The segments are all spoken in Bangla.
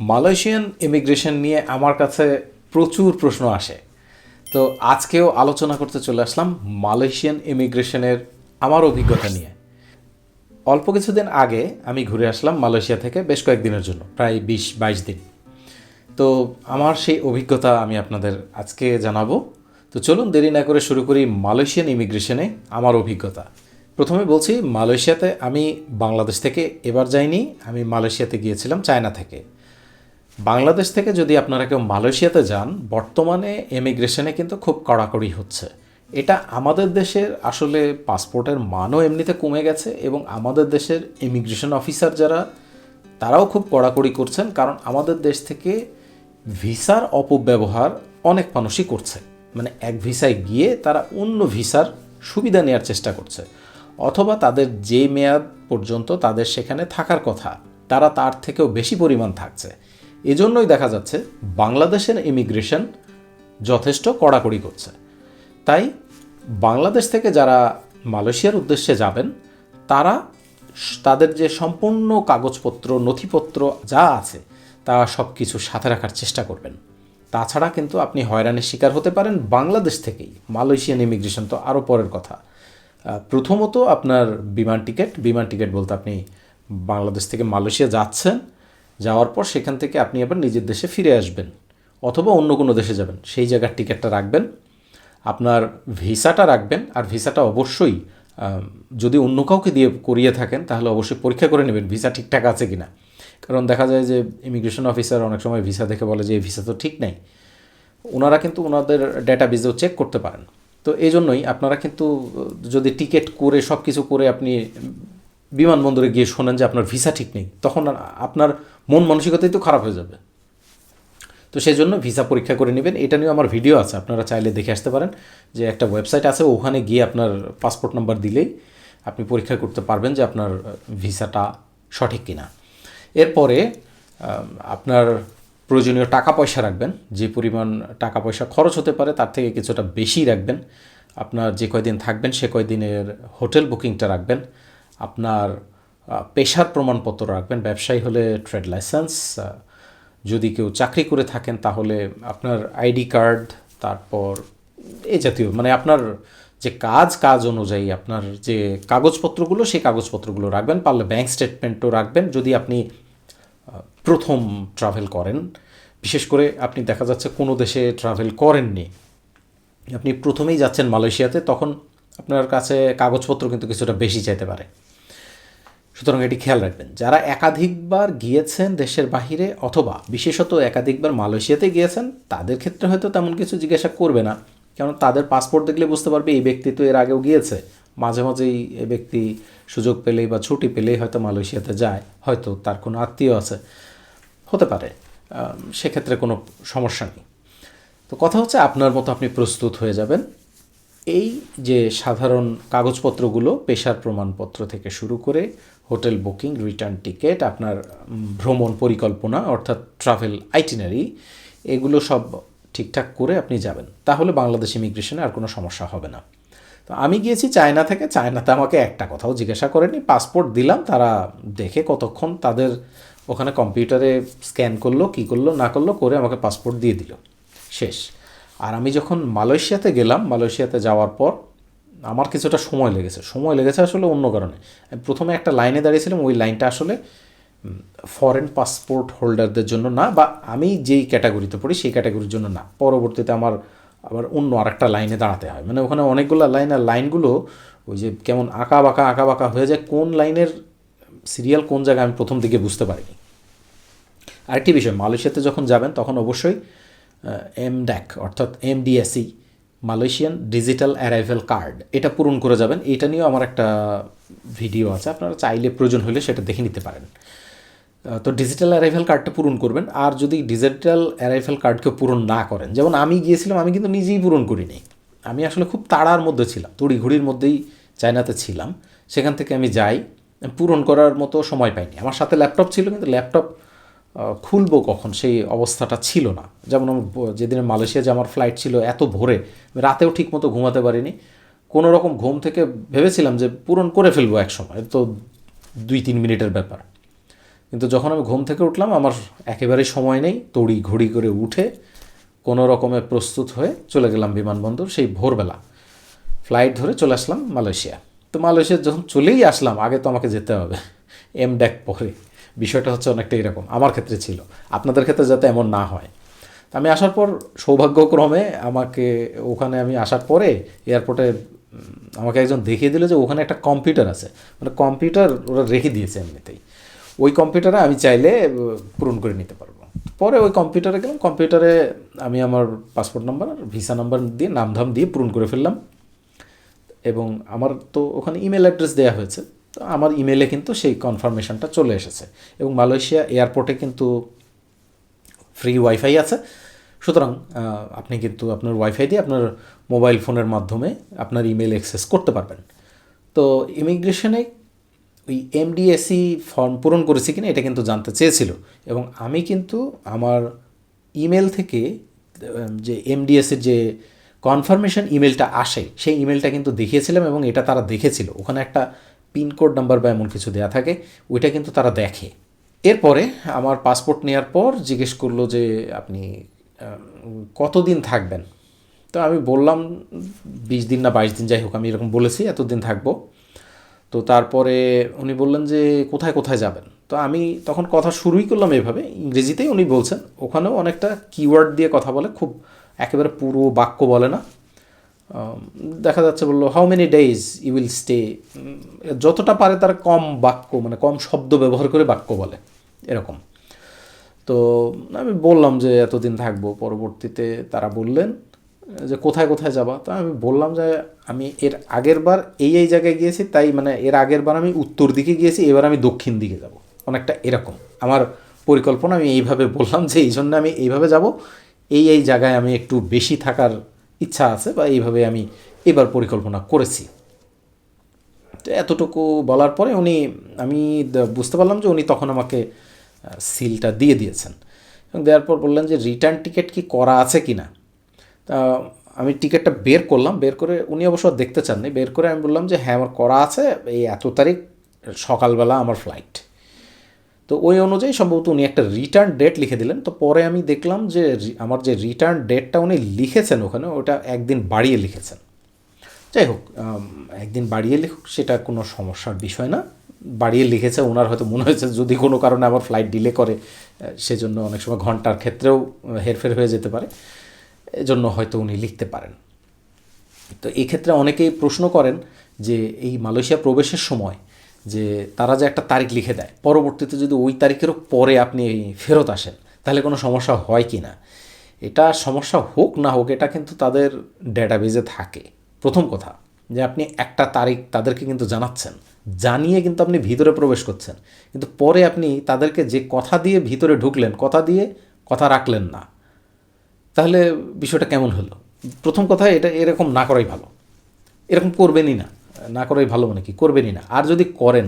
মালয়েশিয়ান ইমিগ্রেশন নিয়ে আমার কাছে প্রচুর প্রশ্ন আসে। তো আজকেও আলোচনা করতে চলে আসলাম মালয়েশিয়ান ইমিগ্রেশনের আমার অভিজ্ঞতা নিয়ে। অল্প কিছুদিন আগে আমি ঘুরে আসলাম মালয়েশিয়া থেকে বেশ কয়েকদিনের জন্য, প্রায় 20-22 দিন। তো আমার সেই অভিজ্ঞতা আমি আপনাদের আজকে জানাবো। তো চলুন দেরি না করে শুরু করি মালয়েশিয়ান ইমিগ্রেশনে আমার অভিজ্ঞতা। প্রথমে বলছি, মালয়েশিয়াতে আমি বাংলাদেশ থেকে এবার যাইনি, আমি মালয়েশিয়াতে গিয়েছিলাম চায়না থেকে। বাংলাদেশ থেকে যদি আপনারা কেউ মালয়েশিয়াতে যান, বর্তমানে ইমিগ্রেশনে কিন্তু খুব কড়াকড়ি হচ্ছে। এটা আমাদের দেশের আসলে পাসপোর্টের মানও এমনিতে কমে গেছে, এবং আমাদের দেশের ইমিগ্রেশন অফিসার যারা, তারাও খুব কড়াকড়ি করছেন, কারণ আমাদের দেশ থেকে ভিসার অপব্যবহার অনেক মানুষই করছে। মানে এক ভিসায় গিয়ে তারা অন্য ভিসার সুবিধা নেওয়ার চেষ্টা করছে, অথবা তাদের যে মেয়াদ পর্যন্ত তাদের সেখানে থাকার কথা তারা তার থেকেও বেশি পরিমাণ থাকছে। এজন্যই দেখা যাচ্ছে বাংলাদেশের ইমিগ্রেশন যথেষ্ট কড়াকড়ি করছে। তাই বাংলাদেশ থেকে যারা মালয়েশিয়ার উদ্দেশ্যে যাবেন, তারা তাদের যে সম্পূর্ণ কাগজপত্র নথিপত্র যা আছে তা সব কিছু সাথে রাখার চেষ্টা করবেন। তাছাড়া কিন্তু আপনি হয়রানির শিকার হতে পারেন বাংলাদেশ থেকেই। মালয়েশিয়ান ইমিগ্রেশন তো আরও পরের কথা। প্রথমত আপনার বিমান টিকিট বলতে আপনি বাংলাদেশ থেকে মালয়েশিয়া যাচ্ছেন, যাওয়ার পর সেখান থেকে আপনি আবার নিজের দেশে ফিরে আসবেন, অথবা অন্য কোনো দেশে যাবেন, সেই জায়গার টিকিটটা রাখবেন। আপনার ভিসাটা রাখবেন, আর ভিসাটা অবশ্যই যদি অন্য কাউকে দিয়ে করিয়ে থাকেন তাহলে অবশ্যই পরীক্ষা করে নেবেন ভিসা ঠিকঠাক আছে কি না। কারণ দেখা যায় যে ইমিগ্রেশন অফিসার অনেক সময় ভিসা দেখে বলে যে এই ভিসা তো ঠিক নাই। ওনারা কিন্তু ওনাদের ডেটাবেজেও চেক করতে পারেন। তো এই জন্যই আপনারা কিন্তু যদি টিকিট করে সব কিছু করে আপনি বিমানবন্দরে গিয়ে শোনেন যে আপনার ভিসা ঠিক নেই, তখন আপনার মন মানসিকতাই তো খারাপ হয়ে যাবে। তো সেই জন্য ভিসা পরীক্ষা করে নেবেন। এটা নিয়ে আমার ভিডিও আছে, আপনারা চাইলে দেখে আসতে পারেন। যে একটা ওয়েবসাইট আছে, ওখানে গিয়ে আপনার পাসপোর্ট নাম্বার দিলেই আপনি পরীক্ষা করতে পারবেন যে আপনার ভিসাটা সঠিক কিনা। এরপরে আপনার প্রয়োজনীয় টাকা পয়সা রাখবেন। যে পরিমাণ টাকা পয়সা খরচ হতে পারে তার থেকে কিছুটা বেশি রাখবেন। আপনার যে কয়দিন থাকবেন সে কয়দিনের হোটেল বুকিংটা রাখবেন। আপনার পেশার প্রমাণপত্র রাখবেন, ব্যবসায়ী হলে ট্রেড লাইসেন্স, যদি কেউ চাকরি করে থাকেন তাহলে আপনার আইডি কার্ড, তারপর এই জাতীয় মানে আপনার যে কাজ অনুযায়ী আপনার যে কাগজপত্রগুলো, সেই কাগজপত্রগুলো রাখবেন। পারলে ব্যাংক স্টেটমেন্টও রাখবেন যদি আপনি প্রথম ট্রাভেল করেন। বিশেষ করে আপনি দেখা যাচ্ছে কোনো দেশে ট্রাভেল করেননি, আপনি প্রথমেই যাচ্ছেন মালয়েশিয়াতে, তখন আপনার কাছে কাগজপত্র কিন্তু কিছুটা বেশি চাইতে পারে। সুতরাং এটি খেয়াল রাখবেন। যারা একাধিকবার গিয়েছেন দেশের বাহিরে, অথবা বিশেষত একাধিকবার মালয়েশিয়াতে গিয়েছেন, তাদের ক্ষেত্রে হয়তো তেমন কিছু জিজ্ঞাসা করবে না, কারণ তাদের পাসপোর্ট দেখলে বুঝতে পারবে এই ব্যক্তি তো এর আগেও গিয়েছে। মাঝে মাঝেই এ ব্যক্তি সুযোগ পেলেই বা ছুটি পেলেই হয়তো মালয়েশিয়াতে যায়, হয়তো তার কোনো আত্মীয় আছে, হতে পারে, সেক্ষেত্রে কোনো সমস্যা নেই। তো কথা হচ্ছে আপনার মতো আপনি প্রস্তুত হয়ে যাবেন। এই যে সাধারণ কাগজপত্রগুলো, পেশার প্রমাণপত্র থেকে শুরু করে হোটেল বুকিং, রিটার্ন টিকিট, আপনার ভ্রমণ পরিকল্পনা অর্থাৎ ট্রাভেল আইটিনারি, এগুলো সব ঠিকঠাক করে আপনি যাবেন, তাহলে বাংলাদেশ ইমিগ্রেশনে আর কোনো সমস্যা হবে না। তো আমি গিয়েছি চায়না থেকে। চায়নাতে আমাকে একটা কথাও জিজ্ঞাসা করেনি, পাসপোর্ট দিলাম, তারা দেখে কতক্ষণ তাদের ওখানে কম্পিউটারে স্ক্যান করলো, কী করলো না করলো করে আমাকে পাসপোর্ট দিয়ে দিল, শেষ। আর আমি যখন মালয়েশিয়াতে গেলাম, মালয়েশিয়াতে যাওয়ার পর আমার কিছুটা সময় লেগেছে আসলে অন্য কারণে। আমি প্রথমে একটা লাইনে দাঁড়িয়েছিলাম, ওই লাইনটা আসলে ফরেন পাসপোর্ট হোল্ডারদের জন্য না, বা আমি যেই ক্যাটাগরিতে পড়ি সেই ক্যাটাগরির জন্য না। পরবর্তীতে আমার আবার অন্য আরেকটা লাইনে দাঁড়াতে হয়। মানে ওখানে অনেকগুলো লাইন, আর লাইনগুলো ওই যে কেমন আঁকা বাঁকা হয়ে যায়, কোন লাইনের সিরিয়াল কোন জায়গায় আমি প্রথম দিকে বুঝতে পারিনি। আরেকটি বিষয়, মালয়েশিয়াতে যখন যাবেন তখন অবশ্যই এমড্যাক অর্থাৎ এমডিএসই, মালয়েশিয়ান ডিজিটাল অ্যারাইভেল কার্ড, এটা পূরণ করে যাবেন। এটা নিয়েও আমার একটা ভিডিও আছে, আপনারা চাইলে প্রয়োজন হলে সেটা দেখে নিতে পারেন। তো ডিজিটাল অ্যারাইভেল কার্ডটা পূরণ করবেন। আর যদি ডিজিটাল অ্যারাইভেল কার্ডকে পূরণ না করেন, যেমন আমি গিয়েছিলাম, আমি কিন্তু নিজেই পূরণ করিনি। আমি আসলে খুব তাড়ার মধ্যে ছিলাম, তড়িঘড়ির মধ্যেই চায়নাতে ছিলাম। সেখান থেকে আমি যাই, পূরণ করার মতো সময় পাইনি। আমার সাথে ল্যাপটপ ছিল, কিন্তু ল্যাপটপ খুলবো কখন সেই অবস্থাটা ছিল না। যেমন যেদিনে মালয়েশিয়া যে আমার ফ্লাইট ছিল এত ভোরে, রাতেও ঠিক মতো ঘুমাতে পারিনি। কোনো রকম ঘুম থেকে ভেবেছিলাম যে পূরণ করে ফেলবো এক সময়, তো 2-3 মিনিটের ব্যাপার। কিন্তু যখন আমি ঘুম থেকে উঠলাম আমার একেবারেই সময় নেই, তড়ি ঘড়ি করে উঠে কোনো রকমে প্রস্তুত হয়ে চলে গেলাম বিমানবন্দর। সেই ভোরবেলা ফ্লাইট ধরে চলে আসলাম মালয়েশিয়া। তো মালয়েশিয়া যখন চলেই আসলাম, আগে তো আমাকে যেতে হবে এমড্যাক পরে। বিষয়টা হচ্ছে অনেকটা এরকম আমার ক্ষেত্রে ছিল, আপনাদের ক্ষেত্রে যাতে এমন না হয়। আমি আসার পর সৌভাগ্যক্রমে আমাকে ওখানে আমি আসার পরে এয়ারপোর্টে আমাকে একজন দেখিয়ে দিল যে ওখানে একটা কম্পিউটার আছে, মানে কম্পিউটার ওরা রেখে দিয়েছে এমনিতেই। ওই কম্পিউটারে আমি চাইলে পূরণ করে নিতে পারবো। পরে ওই কম্পিউটারে গেলাম, কম্পিউটারে আমি আমার পাসপোর্ট নাম্বার আর ভিসা নাম্বার দিয়ে নামধাম দিয়ে পূরণ করে ফেললাম। এবং আমার তো ওখানে ইমেল অ্যাড্রেস দেওয়া হয়েছে, তো আমার ইমেলে কিন্তু সেই কনফার্মেশনটা চলে এসেছে। এবং মালয়েশিয়া এয়ারপোর্টে কিন্তু ফ্রি ওয়াইফাই আছে, সুতরাং আপনি কিন্তু আপনার ওয়াইফাই দিয়ে আপনার মোবাইল ফোনের মাধ্যমে আপনার ইমেল অ্যাক্সেস করতে পারবেন। তো ইমিগ্রেশনে ওই এমডিএসি ফর্ম পূরণ করেছি কিনা এটা কিন্তু জানতে চেয়েছিল, এবং আমি কিন্তু আমার ইমেল থেকে যে এমডিএসির যে কনফার্মেশন ইমেলটা আসে সেই ইমেলটা কিন্তু দেখিয়েছিলাম, এবং এটা তারা দেখেছিল। ওখানে একটা পিনকোড নাম্বার বা এমন কিছু দেওয়া থাকে, ওইটা কিন্তু তারা দেখে। এরপরে আমার পাসপোর্ট নেওয়ার পর জিজ্ঞেস করলো যে আপনি কতদিন থাকবেন। তো আমি বললাম 20 দিন না 22 দিন, যাই হোক আমি এরকম বলেছি এতদিন থাকবো। তো তারপরে উনি বললেন যে কোথায় কোথায় যাবেন। তো আমি তখন কথা শুরুই করলাম এভাবে ইংরেজিতেই। উনি বলছেন ওখানেও অনেকটা কিওয়ার্ড দিয়ে কথা বলে, খুব একেবারে পুরো বাক্য বলে না। দেখা যাচ্ছে বললো how many days you will stay, যতটা পারে তারা কম বাক্য মানে কম শব্দ ব্যবহার করে বাক্য বলে এরকম। তো আমি বললাম যে এতদিন থাকবো। পরবর্তীতে তারা বললেন যে কোথায় কোথায় যাবা। তো আমি বললাম যে আমি এর আগের বার এই জায়গায় গিয়েছি, তাই মানে এর আগের বার আমি উত্তর দিকে গিয়েছি, এবার আমি দক্ষিণ দিকে যাব, অনেকটা এরকম আমার পরিকল্পনা। আমি এইভাবে বললাম যে এই জন্য আমি এইভাবে যাব, এই জায়গায় আমি একটু বেশি থাকার ইচ্ছা আছে, বা এইভাবে আমি এবার পরিকল্পনা করেছি। তো এতটুকু বলার পরে আমি বুঝতে পারলাম যে উনি তখন আমাকে সিলটা দিয়ে দিয়েছেন, এবং দেওয়ার পর বললেন যে রিটার্ন টিকিট কি করা আছে কি না। তা আমি টিকিটটা বের করলাম, বের করে উনি অবশ্য দেখতে চাননি, বের করে আমি বললাম যে হ্যাঁ আমার করা আছে, এই এত তারিখ সকালবেলা আমার ফ্লাইট। তো ওই অনুযায়ী সম্ভবত উনি একটা রিটার্ন ডেট লিখে দিলেন। তো পরে আমি দেখলাম যে আমার যে রিটার্ন ডেটটা উনি লিখেছেন ওখানে, ওটা একদিন বাড়িয়ে লিখেছেন। যাই হোক, একদিন বাড়িয়ে লিখুক, সেটা কোনো সমস্যার বিষয় না। বাড়িয়ে লিখেছে, ওনার হয়তো মনে হয়েছে যদি কোনো কারণে আবার ফ্লাইট ডিলে করে, সেজন্য অনেক সময় ঘন্টার ক্ষেত্রেও হেরফের হয়ে যেতে পারে, এজন্য হয়তো উনি লিখতে পারেন। তো এই ক্ষেত্রে অনেকেই প্রশ্ন করেন যে এই মালয়েশিয়া প্রবেশের সময় যে তারা যে একটা তারিখ লিখে দেয়, পরবর্তীতে যদি ওই তারিখেরও পরে আপনি ফেরত আসেন তাহলে কোনো সমস্যা হয় কি না। এটা সমস্যা হোক না হোক, এটা কিন্তু তাদের ডেটাবেজে থাকে। প্রথম কথা যে আপনি একটা তারিখ তাদেরকে কিন্তু জানাচ্ছেন, জানিয়ে কিন্তু আপনি ভিতরে প্রবেশ করছেন, কিন্তু পরে আপনি তাদেরকে যে কথা দিয়ে ভিতরে ঢুকলেন, কথা দিয়ে কথা রাখলেন না, তাহলে বিষয়টা কেমন হলো। প্রথম কথা এটা এরকম না করাই ভালো, এরকম করবেনই না, না করাই ভালো, মানে কি করবেনই না। আর যদি করেন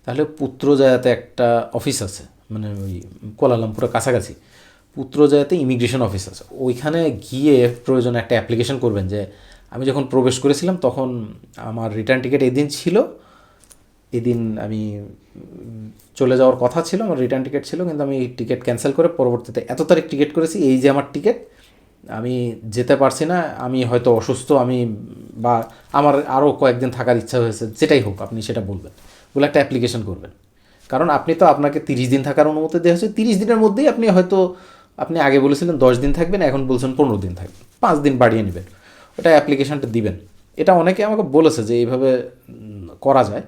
তাহলে পুত্রজায়াতে একটা অফিস আছে, মানে ওই কুয়ালালামপুরের কাছাকাছি পুত্রজায়াতে ইমিগ্রেশন অফিস আছে, ওইখানে গিয়ে প্রয়োজনে একটা অ্যাপ্লিকেশন করবেন যে আমি যখন প্রবেশ করেছিলাম তখন আমার রিটার্ন টিকিট এদিন ছিল, এদিন আমি চলে যাওয়ার কথা ছিল, আমার রিটার্ন টিকিট ছিল, কিন্তু আমি টিকিট ক্যান্সেল করে পরবর্তীতে এত তারিখ টিকিট করেছি, এই যে আমার টিকিট, আমি যেতে পারছি না, আমি হয়তো অসুস্থ, আমি বা আমার আরও কয়েকদিন থাকার ইচ্ছা হয়েছে, যেটাই হোক আপনি সেটা বলবেন, বলে একটা অ্যাপ্লিকেশন করবেন। কারণ আপনি তো আপনাকে 30 দিন থাকার অনুমতি দেওয়া হয়েছে, 30 দিনের মধ্যেই আপনি হয়তো আপনি আগে বলেছিলেন 10 দিন থাকবেন, এখন বলছেন 15 দিন থাকবেন, 5 দিন বাড়িয়ে নেবেন, ওটা অ্যাপ্লিকেশনটা দিবেন। এটা অনেকে আমাকে বলেছে যে এইভাবে করা যায়।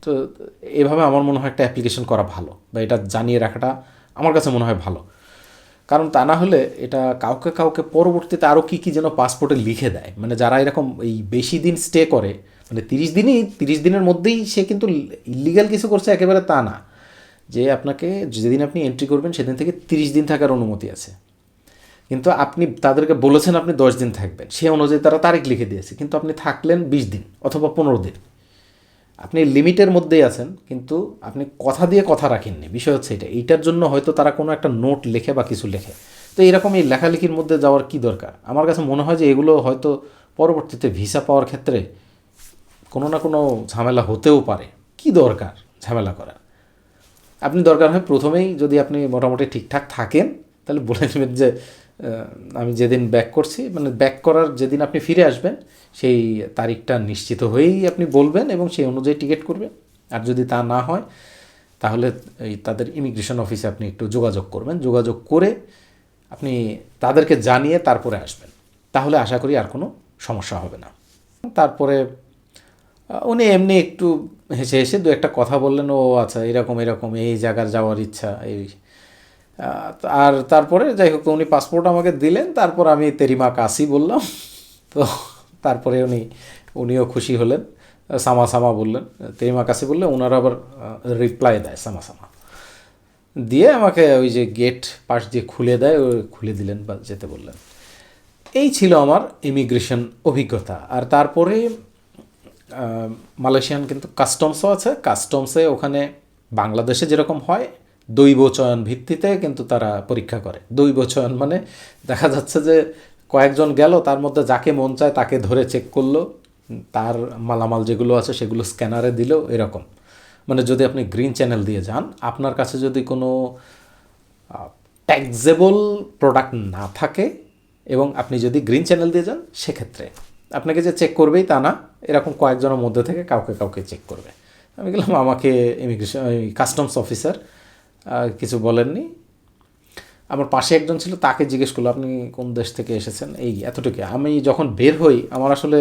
তো এভাবে আমার মনে হয় একটা অ্যাপ্লিকেশন করা ভালো, বা এটা জানিয়ে রাখাটা আমার কাছে মনে হয় ভালো। কারণ তা না হলে এটা কাউকে কাউকে পরবর্তীতে আরও কী কী যেন পাসপোর্টে লিখে দেয়, মানে যারা এরকম এই বেশি দিন স্টে করে, মানে 30 দিনের মধ্যেই সে কিন্তু ইলিগাল কিছু করছে একেবারে তা না, যে আপনাকে যেদিন আপনি এন্ট্রি করবেন সেদিন থেকে 30 দিন থাকার অনুমতি আছে, কিন্তু আপনি তাদেরকে বলেছেন আপনি 10 দিন থাকবেন, সে অনুযায়ী তারা তারিখ লিখে দিয়েছে, কিন্তু আপনি থাকলেন 20 দিন অথবা 15 দিন, আপনি লিমিটের মধ্যেই আছেন, কিন্তু আপনি কথা দিয়ে কথা রাখেননি। বিষয় হচ্ছে এইটার জন্য হয়তো তারা কোনো একটা নোট লেখে বা কিছু লেখে। তো এরকম এই লেখালেখির মধ্যে যাওয়ার কি দরকার। আমার কাছে মনে হয় যে এগুলো হয়তো পরবর্তীতে ভিসা পাওয়ার ক্ষেত্রে কোনো না কোনো ঝামেলা হতেও পারে, কি দরকার ঝামেলা করা। আপনি দরকার হয় প্রথমেই যদি আপনি মোটামুটি ঠিকঠাক থাকেন তাহলে বলে দেবেন যে আমি যেদিন ব্যাক করছি, মানে ব্যাক করার যেদিন আপনি ফিরে আসবেন সেই তারিখটা নিশ্চিত হয়েই আপনি বলবেন এবং সেই অনুযায়ী টিকিট করবেন। আর যদি তা না হয় তাহলে এই তাদের ইমিগ্রেশন অফিসে আপনি একটু যোগাযোগ করবেন, যোগাযোগ করে আপনি তাদেরকে জানিয়ে তারপরে আসবেন, তাহলে আশা করি আর কোনো সমস্যা হবে না। তারপরে উনি এমনি একটু হেসে হেসে দু একটা কথা বললেন, ও আচ্ছা এরকম এরকম এই জায়গার যাওয়ার ইচ্ছা এই। আর তারপরে যাই হোক উনি পাসপোর্ট আমাকে দিলেন, তারপর আমি তেরিমা কাসি বললাম। তো তারপরে উনিও খুশি হলেন, সামা সামা বললেন, তেরিমা কাসি বললে ওনারা আবার রিপ্লাই দেয় সামা সামা দিয়ে আমাকে ওই যে গেট পাশ দিয়ে খুলে দেয়, ওই খুলে দিলেন বা যেতে বললেন। এই ছিল আমার ইমিগ্রেশন অভিজ্ঞতা। আর তারপরে মালয়েশিয়ান কিন্তু কাস্টমসও আছে। কাস্টমসে ওখানে বাংলাদেশে যেরকম হয় দৈব চয়ন ভিত্তিতে কিন্তু তারা পরীক্ষা করে। দৈব চয়ন মানে দেখা যাচ্ছে যে কয়েকজন গেল, তার মধ্যে যাকে মন চায় তাকে ধরে চেক করলো, তার মালামাল যেগুলো আছে সেগুলো স্ক্যানারে দিল, এরকম। মানে যদি আপনি গ্রিন চ্যানেল দিয়ে যান, আপনার কাছে যদি কোনো ট্যাক্সেবল প্রোডাক্ট না থাকে এবং আপনি যদি গ্রিন চ্যানেল দিয়ে যান, সেক্ষেত্রে আপনাকে যে চেক করবেই তা না, এরকম কয়েকজনের মধ্যে থেকে কাউকে কাউকে চেক করবে। আমি গেলাম, আমাকে ইমিগ্রেশন কাস্টমস অফিসার কিছু বলেননি। আমার পাশে একজন ছিল, তাকে জিজ্ঞেস করলো আপনি কোন দেশ থেকে এসেছেন, এই এতটুকু। আমি যখন বের হই আমার আসলে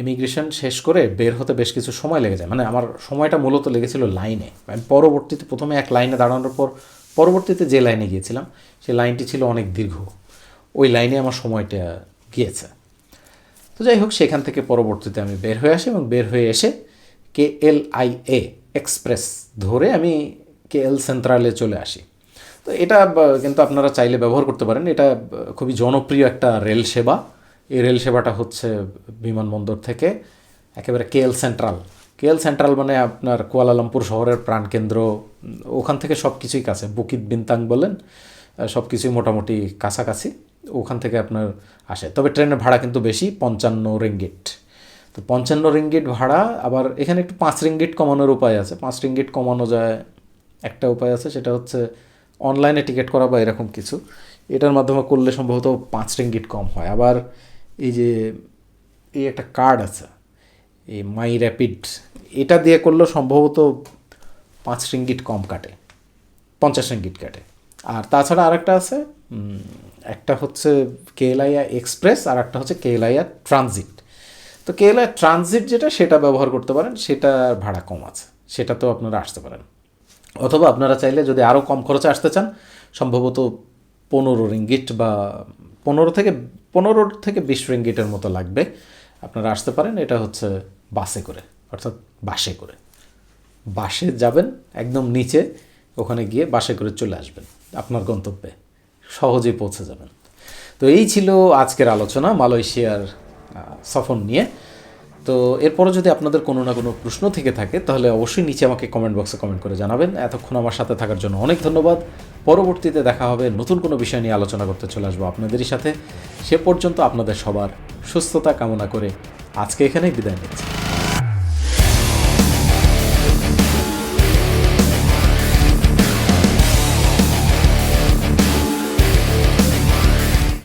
ইমিগ্রেশন শেষ করে বের হতে বেশ কিছু সময় লেগে যায়। মানে আমার সময়টা মূলত লেগেছিল লাইনে। আমি পরবর্তীতে প্রথমে এক লাইনে দাঁড়ানোর পর পরবর্তীতে যে লাইনে গিয়েছিলাম সেই লাইনটি ছিল অনেক দীর্ঘ, ওই লাইনে আমার সময়টা গিয়েছে। তো যাই হোক, সেখান থেকে পরবর্তীতে আমি বের হয়ে আসি এবং বের হয়ে এসে KLIA এক্সপ্রেস ধরে আমি KL সেন্ট্রালে চলে আসি। তো এটা কিন্তু আপনারা চাইলে ব্যবহার করতে পারেন। এটা খুবই জনপ্রিয় একটা রেল সেবা। এই রেল সেবাটা হচ্ছে বিমানবন্দর থেকে একেবারে KL সেন্ট্রাল মানে আপনার কুয়ালালামপুর শহরের প্রাণকেন্দ্র। ওখান থেকে সব কিছুই কাছে, বুকিত বিন্তাং বলেন, সব কিছুই মোটামুটি কাছাকাছি। ওখান থেকে আপনার আসে। তবে ট্রেনের ভাড়া কিন্তু বেশি, 55 রিঙ্গিট। তো 55 রিঙ্গিট ভাড়া। আবার এখানে একটু 5 রিঙ্গিট কমানোর উপায় আছে। 5 রিঙ্গিট কমানো যায়, একটা উপায় আছে, সেটা হচ্ছে অনলাইনে টিকিট করা বা এরকম কিছু। এটার মাধ্যমে করলে সম্ভবত 5 রিঙ্গিট কম হয়। আবার এই যে এই একটা কার্ড আছে, এই মাই র্যাপিড, এটা দিয়ে করলেও সম্ভবত 5 রিঙ্গিট কম কাটে, 50 রিঙ্গিট কাটে। আর তাছাড়া আরেকটা আছে, একটা হচ্ছে KLIA এক্সপ্রেস আর একটা হচ্ছে KLIA ট্রানজিট। তো KLIA ট্রানজিট যেটা, সেটা ব্যবহার করতে পারেন, সেটার ভাড়া কম আছে, সেটাতেও আপনারা আসতে পারেন। অথবা আপনারা চাইলে যদি আরও কম খরচে আসতে চান, সম্ভবত 15 রিঙ্গিট বা 15 থেকে 20 রিঙ্গিটের মতো লাগবে, আপনারা আসতে পারেন। এটা হচ্ছে বাসে করে, অর্থাৎ বাসে করে। বাসে যাবেন একদম নিচে, ওখানে গিয়ে বাসে করে চলে আসবেন আপনার গন্তব্যে, সহজেই পৌঁছে যাবেন। তো এই ছিল আজকের আলোচনা মালয়েশিয়ার সফর নিয়ে। তো এরপরও যদি আপনাদের কোনো না কোনো প্রশ্ন থেকে থাকে তাহলে অবশ্যই নিচে আমাকে কমেন্ট বক্সে কমেন্ট করে জানাবেন। এতক্ষণ আমার সাথে থাকার জন্য অনেক ধন্যবাদ। পরবর্তীতে দেখা হবে, নতুন কোনো বিষয় নিয়ে আলোচনা করতে চলে আসবো আপনাদেরই সাথে। সে পর্যন্ত আপনাদের সবার সুস্থতা কামনা করে আজকে এখানেই বিদায় নিচ্ছি।